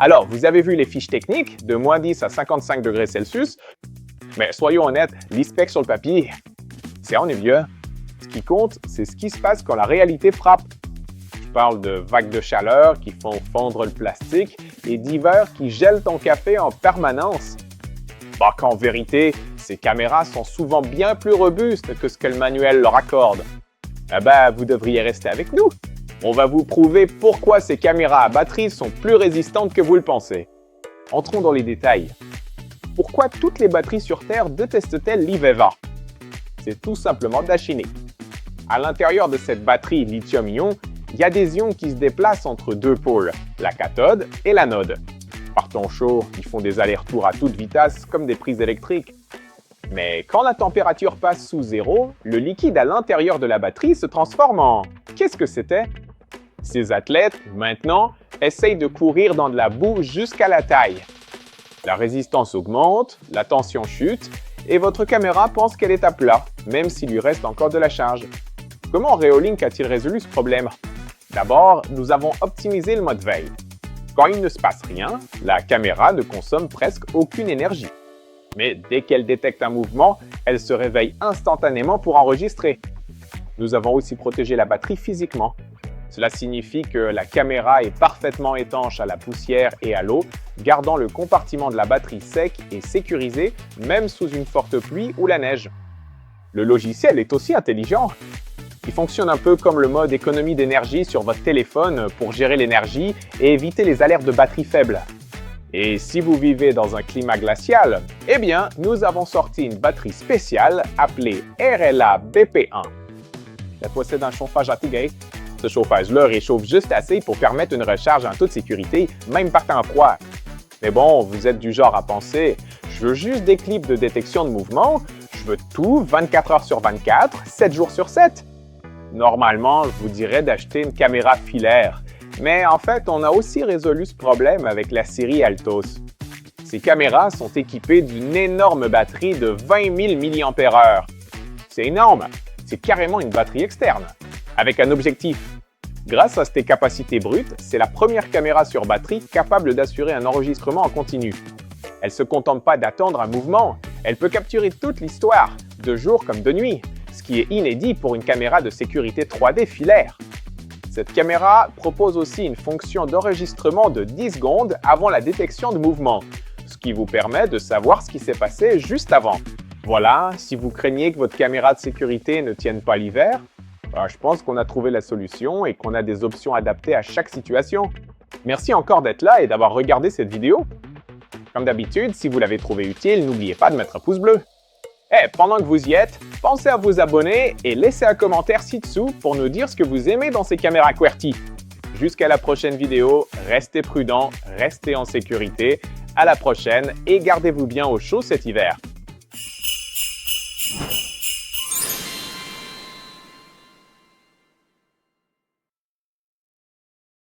Alors, vous avez vu les fiches techniques de -10 à 55 degrés Celsius, mais soyons honnêtes, l'e-spec sur le papier, c'est ennuyeux. Ce qui compte, c'est ce qui se passe quand la réalité frappe. Je parle de vagues de chaleur qui font fondre le plastique et d'hivers qui gèlent ton café en permanence. Bah qu'en vérité, ces caméras sont souvent bien plus robustes que ce que le manuel leur accorde. Eh ben, vous devriez rester avec nous. On va vous prouver pourquoi ces caméras à batterie sont plus résistantes que vous le pensez. Entrons dans les détails. Pourquoi toutes les batteries sur Terre détestent-elles l'IVEVA? C'est tout simplement de la chimie. À l'intérieur de cette batterie lithium-ion, il y a des ions qui se déplacent entre deux pôles, la cathode et l'anode. Par temps chaud, ils font des allers-retours à toute vitesse comme des prises électriques. Mais quand la température passe sous zéro, le liquide à l'intérieur de la batterie se transforme en... Qu'est-ce que c'était? Ces athlètes, maintenant, essayent de courir dans de la boue jusqu'à la taille. La résistance augmente, la tension chute, et votre caméra pense qu'elle est à plat, même s'il lui reste encore de la charge. Comment Reolink a-t-il résolu ce problème? D'abord, nous avons optimisé le mode veille. Quand il ne se passe rien, la caméra ne consomme presque aucune énergie. Mais dès qu'elle détecte un mouvement, elle se réveille instantanément pour enregistrer. Nous avons aussi protégé la batterie physiquement. Cela signifie que la caméra est parfaitement étanche à la poussière et à l'eau, gardant le compartiment de la batterie sec et sécurisé, même sous une forte pluie ou la neige. Le logiciel est aussi intelligent. Il fonctionne un peu comme le mode économie d'énergie sur votre téléphone pour gérer l'énergie et éviter les alertes de batterie faible. Et si vous vivez dans un climat glacial, eh bien, nous avons sorti une batterie spéciale appelée RLA BP1. Elle possède un chauffage intégré. Ce chauffage-là réchauffe juste assez pour permettre une recharge en toute sécurité, même par temps froid. Mais bon, vous êtes du genre à penser « Je veux juste des clips de détection de mouvement, je veux tout 24 heures sur 24, 7 jours sur 7. » Normalement, je vous dirais d'acheter une caméra filaire. Mais en fait, on a aussi résolu ce problème avec la série Altos. Ces caméras sont équipées d'une énorme batterie de 20 000 mAh. C'est énorme! C'est carrément une batterie externe, avec un objectif. Grâce à ces capacités brutes, c'est la première caméra sur batterie capable d'assurer un enregistrement en continu. Elle ne se contente pas d'attendre un mouvement, elle peut capturer toute l'histoire, de jour comme de nuit, ce qui est inédit pour une caméra de sécurité 3D filaire. Cette caméra propose aussi une fonction d'enregistrement de 10 secondes avant la détection de mouvement, ce qui vous permet de savoir ce qui s'est passé juste avant. Voilà, si vous craignez que votre caméra de sécurité ne tienne pas l'hiver, je pense qu'on a trouvé la solution et qu'on a des options adaptées à chaque situation. Merci encore d'être là et d'avoir regardé cette vidéo. Comme d'habitude, si vous l'avez trouvé utile, n'oubliez pas de mettre un pouce bleu. Pendant que vous y êtes, pensez à vous abonner et laissez un commentaire ci-dessous pour nous dire ce que vous aimez dans ces caméras QWERTY. Jusqu'à la prochaine vidéo, restez prudents, restez en sécurité. À la prochaine et gardez-vous bien au chaud cet hiver.